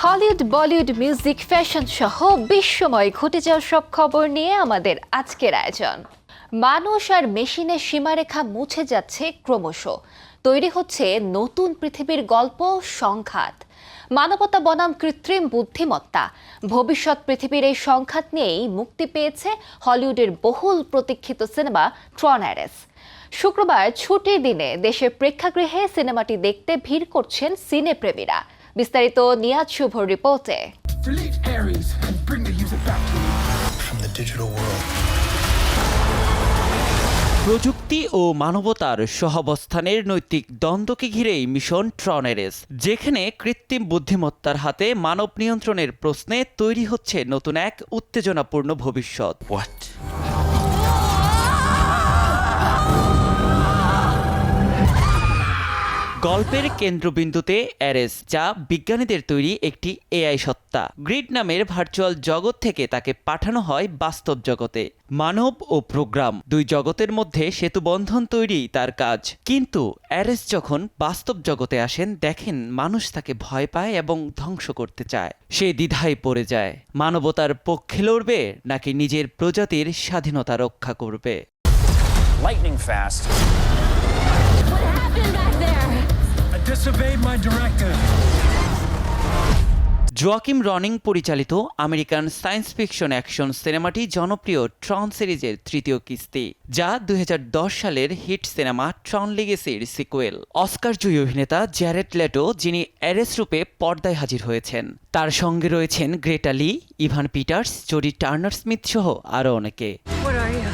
Hollywood, Bollywood, music, fashion সহ বিশ্বময় ঘটে যাওয়া সব খবর নিয়ে আমাদের আজকের আয়োজন। মানুষ আর মেশিনের সীমারেখা মুছে যাচ্ছে ক্রমশ। তৈরি হচ্ছে নতুন পৃথিবীর গল্প, সংঘাত। মানবতা বনাম কৃত্রিম বুদ্ধিমত্তা, ভবিষ্যৎ পৃথিবীর এই সংঘাত নিয়েই মুক্তি পেয়েছে হলিউডের বহুল প্রতীক্ষিত সিনেমা ট্রন অ্যারেস। শুক্রবার ছুটির দিনে দেশের প্রেক্ষাগৃহে সিনেমাটি দেখতে ভিড় করছেন সিনেপ্রেমীরা। বিস্তারিত নিয়াজ শুভর রিপোর্টে। প্রযুক্তি ও মানবতার সহাবস্থানের নৈতিক দ্বন্দ্বকে ঘিরেই মিশন ট্রন অ্যারেস, যেখানে কৃত্রিম বুদ্ধিমত্তার হাতে মানব নিয়ন্ত্রণের প্রশ্নে তৈরি হচ্ছে নতুন এক উত্তেজনাপূর্ণ ভবিষ্যৎ। গল্পের কেন্দ্রবিন্দুতে অ্যারেস, যা বিজ্ঞানীদের তৈরি একটি এআই সত্তা। গ্রিড নামের ভার্চুয়াল জগৎ থেকে তাকে পাঠানো হয় বাস্তব জগতে। মানব ও প্রোগ্রাম দুই জগতের মধ্যে সেতুবন্ধন তৈরি তার কাজ। কিন্তু অ্যারেস যখন বাস্তব জগতে আসেন, দেখেন মানুষ তাকে ভয় পায় এবং ধ্বংস করতে চায়। সে দ্বিধায় পড়ে যায়, মানবতার পক্ষে লড়বে নাকি নিজের প্রজাতির স্বাধীনতা রক্ষা করবে। Lightning fast. What happened back there? I disobeyed my directive. Joachim Ronning পরিচালিত আমেরিকান সায়েন্স ফিকশন অ্যাকশন সিনেমাটি জনপ্রিয় ট্রন সিরিজের তৃতীয় কিস্তি, যা 2010 সালের হিট সিনেমা ট্রন লিগেসির সিকুয়েল। অস্কারজয়ী অভিনেতা জ্যারেড লেটো, যিনি অ্যারেস রূপে পর্দায় হাজির হয়েছেন, তার সঙ্গে রয়েছেন Greta Lee, Evan Peters, Jodie Turner Smith সহ আরও অনেকে। What are you?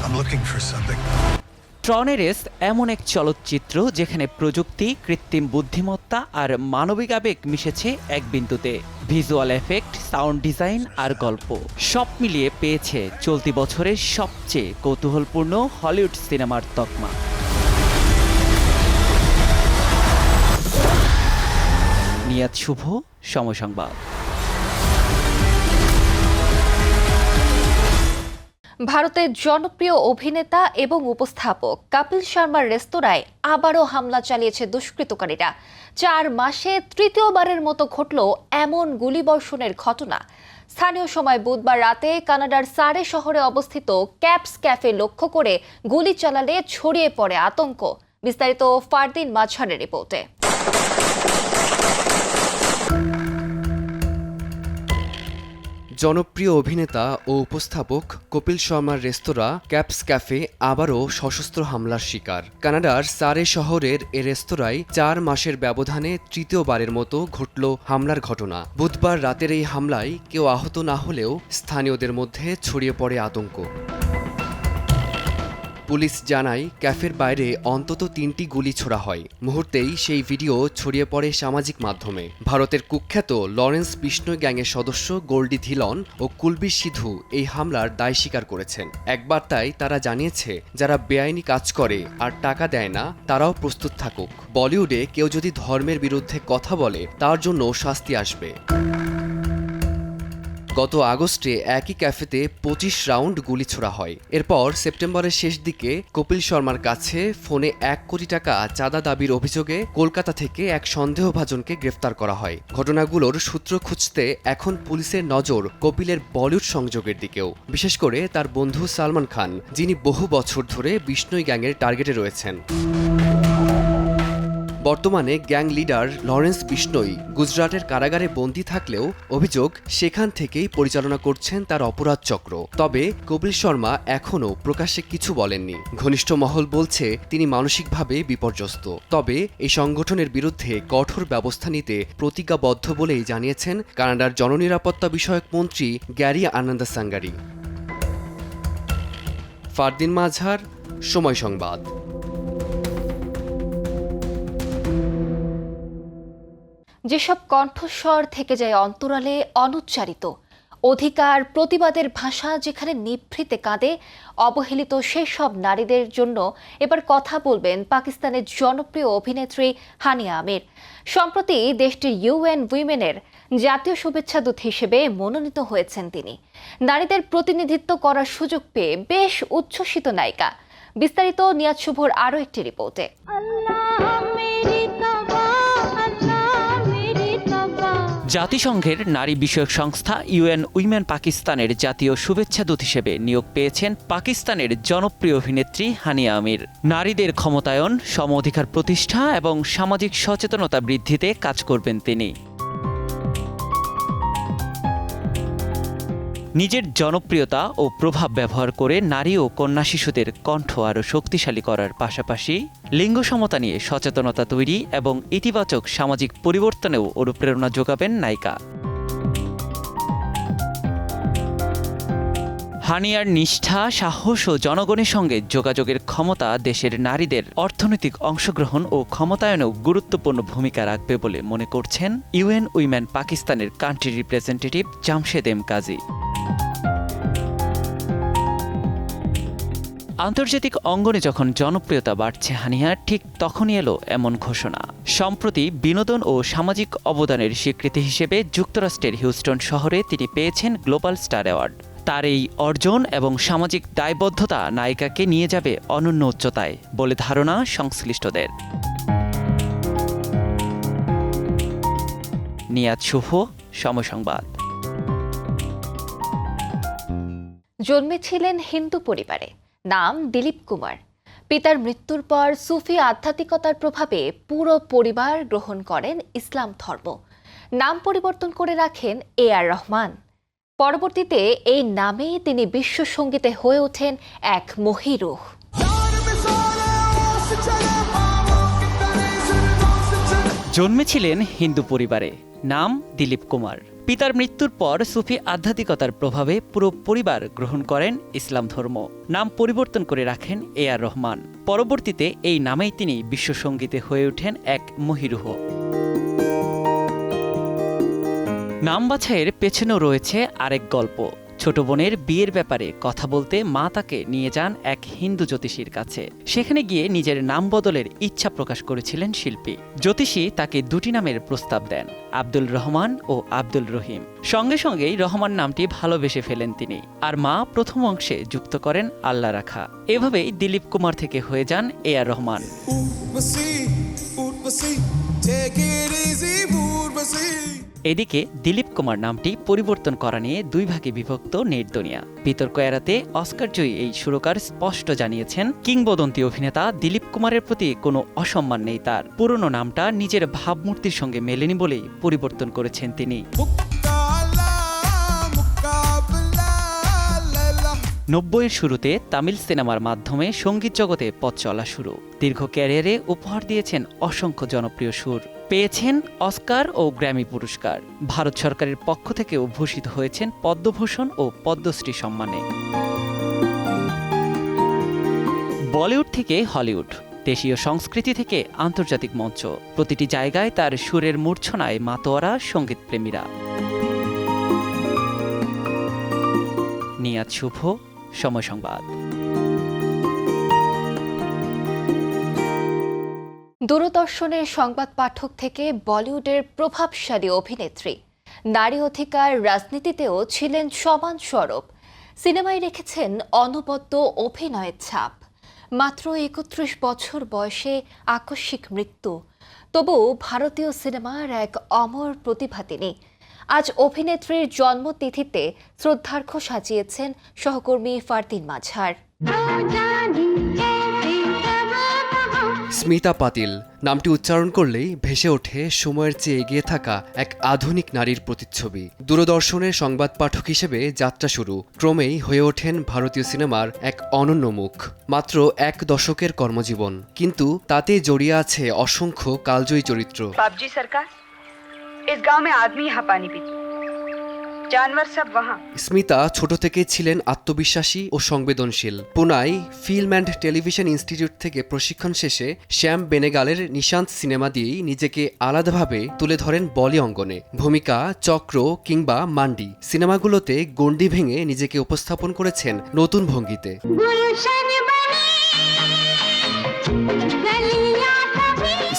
I'm looking for something. ট্রন arrays এমন এক চলচ্চিত্র যেখানে প্রযুক্তি, কৃত্রিম বুদ্ধিমত্তা আর মানবিক আবেগ মিশেছে এক বিন্দুতে। ভিজুয়াল এফেক্ট, সাউন্ড ডিজাইন আর গল্প সব মিলিয়ে পেয়েছে চলতি বছরের সবচেয়ে কৌতূহলপূর্ণ হলিউড সিনেমার তকমা। নিয়াজ শুভ, সময় সংবাদ। ভারতের জনপ্রিয় অভিনেতা এবং উপস্থাপক কপিল শর্মার রেস্তোরাঁয় আবারও হামলা চালিয়েছে দুষ্কৃতকারীরা। 4 মাসে তৃতীয়বারের মতো ঘটল এমন গুলিবর্ষণের ঘটনা। স্থানীয় সময় বুধবার রাতে কানাডার সারে শহরে অবস্থিত ক্যাপস ক্যাফে লক্ষ্য করে গুলি চালালে ছড়িয়ে পড়ে আতঙ্ক। বিস্তারিত ফারদিন মাঝহারের রিপোর্টে। জনপ্রিয় অভিনেতা ও উপস্থাপক কপিল শর্মার রেস্তোরাঁ ক্যাপস ক্যাফে আবারও সশস্ত্র হামলার শিকার। কানাডার সারে শহরের এ রেস্তোরাঁয় 4 মাসের ব্যবধানে তৃতীয়বারের মতো ঘটল হামলার ঘটনা। বুধবার রাতের এই হামলায় কেউ আহত না হলেও স্থানীয়দের মধ্যে ছড়িয়ে পড়ে আতঙ্ক। পুলিশ জানায়, ক্যাফের বাইরে অন্তত 3টি গুলি ছোড়া হয়। মুহূর্তেই সেই ভিডিও ছড়িয়ে পড়ে সামাজিক মাধ্যমে। ভারতের কুখ্যাত লরেন্স বিষ্ণোই গ্যাংয়ের সদস্য গোল্ডি ধিলন ও কুলবীর সিধু এই হামলার দায় স্বীকার করেছেন। এক বার্তায় তারা জানিয়েছে, যারা বেআইনি কাজ করে আর টাকা দেয় না, তারাও প্রস্তুত থাকুক। বলিউডে কেউ যদি ধর্মের বিরুদ্ধে কথা বলে, তার জন্য শাস্তি আসবে। গত আগস্টে একই ক্যাফেতে 25 রাউন্ড গুলি ছোড়া হয়। এরপর সেপ্টেম্বরের শেষ দিকে কপিল শর্মার কাছে ফোনে 1 কোটি টাকা চাঁদা দাবির অভিযোগে কলকাতা থেকে এক সন্দেহভাজনকে গ্রেফতার করা হয়। ঘটনাগুলোর সূত্র খুঁজতে এখন পুলিশের নজর কপিলের বলিউড সংযোগের দিকেও, বিশেষ করে তার বন্ধু সালমান খান, যিনি বহু বছর ধরে বিষ্ণোই গ্যাংয়ের টার্গেটে রয়েছেন। বর্তমানে গ্যাং লিডার লরেন্স বিষ্ণোই গুজরাটের কারাগারে বন্দী থাকলেও অভিযোগ সেখান থেকেই পরিচালনা করছেন তার অপরাধ চক্র। তবে কপিল শর্মা এখনও প্রকাশ্যে কিছু বলেননি। ঘনিষ্ঠ মহল বলছে তিনি মানসিকভাবে বিপর্যস্ত। তবে এই সংগঠনের বিরুদ্ধে কঠোর ব্যবস্থা নিতে প্রতিজ্ঞাবদ্ধ বলেই জানিয়েছেন কানাডার জননিরাপত্তা বিষয়ক মন্ত্রী গ্যারি আনন্দসাঙ্গারি। ফারদিন মাঝহার, সময় সংবাদ। যেসব কণ্ঠস্বর থেকে যায় অন্তরালে অনুচ্চারিত, অধিকার প্রতিবাদের ভাষা যেখানে নিভৃতে কাঁদে, অবহেলিত সেসব নারীদের জন্য এবার কথা বলবেন পাকিস্তানের জনপ্রিয় অভিনেত্রী হানিয়া আমির। সম্প্রতি দেশটির ইউএন উইমেনের জাতীয় শুভেচ্ছা দূত হিসেবে মনোনীত হয়েছেন তিনি। নারীদের প্রতিনিধিত্ব করার সুযোগ পেয়ে বেশ উচ্ছ্বসিত নায়িকা। বিস্তারিত নিয়াজ শুভর আরও একটি রিপোর্টে। জাতিসংঘের নারী বিষয়ক সংস্থা ইউএন উইমেন পাকিস্তানের জাতীয় শুভেচ্ছা দূত হিসেবে নিয়োগ পেয়েছেন পাকিস্তানের জনপ্রিয় অভিনেত্রী হানিয়া আমির। নারীদের ক্ষমতায়ন, সম অধিকার প্রতিষ্ঠা এবং সামাজিক সচেতনতা বৃদ্ধিতে কাজ করবেন তিনি। নিজের জনপ্রিয়তা ও প্রভাব ব্যবহার করে নারী ও কন্যা শিশুদের কণ্ঠ আরও শক্তিশালী করার পাশাপাশি লিঙ্গ সমতা নিয়ে সচেতনতা তৈরি এবং ইতিবাচক সামাজিক পরিবর্তনেও অনুপ্রেরণা যোগাবেন নায়িকা। হানিয়ার নিষ্ঠা, সাহস ও জনগণের সঙ্গে যোগাযোগের ক্ষমতা দেশের নারীদের অর্থনৈতিক অংশগ্রহণ ও ক্ষমতায়নেও গুরুত্বপূর্ণ ভূমিকা রাখবে বলে মনে করছেন ইউএন উইমেন পাকিস্তানের কান্ট্রি রিপ্রেজেন্টেটিভ জামশেদ এম কাজী। আন্তর্জাতিক অঙ্গনে যখন জনপ্রিয়তা বাড়ছে হানিয়ার, ঠিক তখনই এলো এমন ঘোষণা। সম্প্রতি বিনোদন ও সামাজিক অবদানের স্বীকৃতি হিসেবে যুক্তরাষ্ট্রের হিউস্টন শহরে তিনি পেয়েছেন গ্লোবাল স্টার অ্যাওয়ার্ড। তার এই অর্জন এবং সামাজিক দায়বদ্ধতা নায়িকাকে নিয়ে যাবে অনন্য উচ্চতায় বলে ধারণা সংশ্লিষ্টদের। নিয়াত শুভ, সময় সংবাদ। জন্মেছিলেন হিন্দু পরিবারে, নাম দিলীপ কুমার। পিতার মৃত্যুর পর সুফি আধ্যাত্মিকতার প্রভাবে পুরো পরিবার গ্রহণ করেন ইসলাম ধর্ম। নাম পরিবর্তন করে রাখেন AR রহমান। পরবর্তীতে এই নামেই তিনি বিশ্ব সঙ্গীতে হয়ে ওঠেন এক মহিরুহ। জন্মেছিলেন হিন্দু পরিবারে, নাম দিলীপ কুমার। পিতার মৃত্যুর পর সুফি আধ্যাত্মিকতার প্রভাবে পুরো পরিবার গ্রহণ করেন ইসলাম ধর্ম। নাম পরিবর্তন করে রাখেন AR রহমান। পরবর্তীতে এই নামেই তিনি বিশ্ব সঙ্গীতে হয়ে ওঠেন এক মহিরুহ। নাম বাছাইয়ের পেছনেও রয়েছে আরেক গল্প। ছোট বোনের বিয়ের ব্যাপারে কথা বলতে মা তাকে নিয়ে যান এক হিন্দু জ্যোতিষীর কাছে। সেখানে গিয়ে নিজের নাম বদলের ইচ্ছা প্রকাশ করেছিলেন শিল্পী। জ্যোতিষী তাকে দুটি নামের প্রস্তাব দেন, আব্দুল রহমান ও আব্দুল রহিম। সঙ্গে সঙ্গেই রহমান নামটি ভালোবেসে ফেলেন তিনি, আর মা প্রথম অংশে যুক্ত করেন আল্লাহ রাখা। এভাবেই দিলীপ কুমার থেকে হয়ে যান AR রহমান। এদিকে দিলীপ কুমার নামটি পরিবর্তন করা নিয়ে দুই ভাগে বিভক্ত নেট দুনিয়া। বিতর্ক এড়াতে অস্কারজয়ী এই সুরকার স্পষ্ট জানিয়েছেন, কিংবদন্তি অভিনেতা দিলীপ কুমারের প্রতি কোনো অসম্মান নেই তার। পুরনো নামটা নিজের ভাবমূর্তির সঙ্গে মেলেনি বলেই পরিবর্তন করেছেন তিনি। 90-এর শুরুতে তামিল সিনেমার মাধ্যমে সঙ্গীত জগতে পথ চলা শুরু। দীর্ঘ ক্যারিয়ারে উপহার দিয়েছেন অসংখ্য জনপ্রিয় সুর, পেয়েছেন অস্কার ও গ্র্যামি পুরস্কার। ভারত সরকারের পক্ষ থেকেও ভূষিত হয়েছেন পদ্মভূষণ ও পদ্মশ্রী সম্মানে। বলিউড থেকে হলিউড, দেশীয় সংস্কৃতি থেকে আন্তর্জাতিক মঞ্চ, প্রতিটি জায়গায় তার সুরের মূর্ছনায় মাতোয়ারা সঙ্গীতপ্রেমীরা। নিয়াত শুভ, সময় সংবাদ। দূরদর্শনের সংবাদ পাঠক থেকে বলিউডের প্রভাবশালী অভিনেত্রী, নারী অধিকার রাজনীতিতেও ছিলেন সমান স্বরূপ। সিনেমায় রেখেছেন অনবদ্য অভিনয়ের ছাপ। মাত্র 31 বছর বয়সে আকস্মিক মৃত্যু, তবু ভারতীয় সিনেমার এক অমর প্রতিভা তিনি। আজ অভিনেত্রীর জন্মতিথিতে শ্রদ্ধার্ঘ্য সাজিয়েছেন সহকর্মী ফারদিন মাঝার। স্মিতা পাতিল নামটি উচ্চারণ করলেই ভেসে ওঠে সময়ের চেয়ে এগিয়ে থাকা এক আধুনিক নারীর প্রতিচ্ছবি। দূরদর্শনের সংবাদ পাঠক হিসেবে যাত্রা শুরু, ক্রমেই হয়ে ওঠেন ভারতীয় সিনেমার এক অনন্য মুখ। মাত্র 1 দশকের কর্মজীবন, কিন্তু তাতে জড়িয়ে আছে অসংখ্য কালজয়ী চরিত্র। बाबूजी सरकार, इस गांव में आदमी यहाँ पानी पीते, जानवर सब वहाँ। স্মিতা ছোট থেকে ছিলেন আত্মবিশ্বাসী ও সংবেদনশীল। পুনায় ফিল্ম অ্যান্ড টেলিভিশন ইনস্টিটিউট থেকে প্রশিক্ষণ শেষে শ্যাম বেনেগালের নিশান্ত সিনেমা দিয়েই নিজেকে আলাদাভাবে তুলে ধরেন বলি অঙ্গনে। ভূমিকা, চক্র কিংবা মান্ডি সিনেমাগুলোতে গণ্ডি ভেঙে নিজেকে উপস্থাপন করেছেন নতুন ভঙ্গিতে।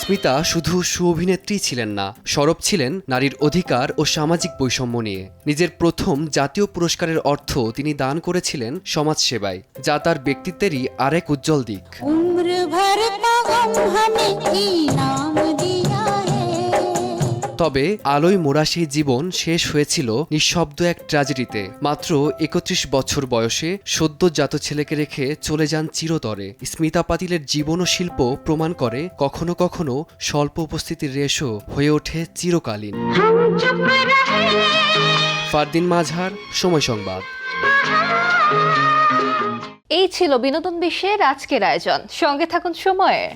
স্মিতা শুধু সুঅভিনেত্রী ছিলেন না, সরব ছিলেন নারীর অধিকার ও সামাজিক বৈষম্য নিয়ে। নিজের প্রথম জাতীয় পুরস্কারের অর্থ তিনি দান করেছিলেন সমাজসেবায়, যা তার ব্যক্তিত্বেরই আরেক উজ্জ্বল দিক। তবে আলোয় মোড়া সেই জীবন শেষ হয়েছিল নিঃশব্দ এক ট্র্যাজেডিতে। মাত্র ৩১ বছর বয়সে সদ্যজাত ছেলেকে রেখে চলে যান চিরতরে। স্মিতা পাতিলের জীবন ও শিল্প প্রমাণ করে কখনো কখনো স্বল্প উপস্থিতির রেশও হয়ে ওঠে চিরকালীন। ফারদিন মাঝার, সময় সংবাদ। এই ছিল বিনোদন বিশ্বের আজকের আয়োজন। সঙ্গে থাকুন সময়ে।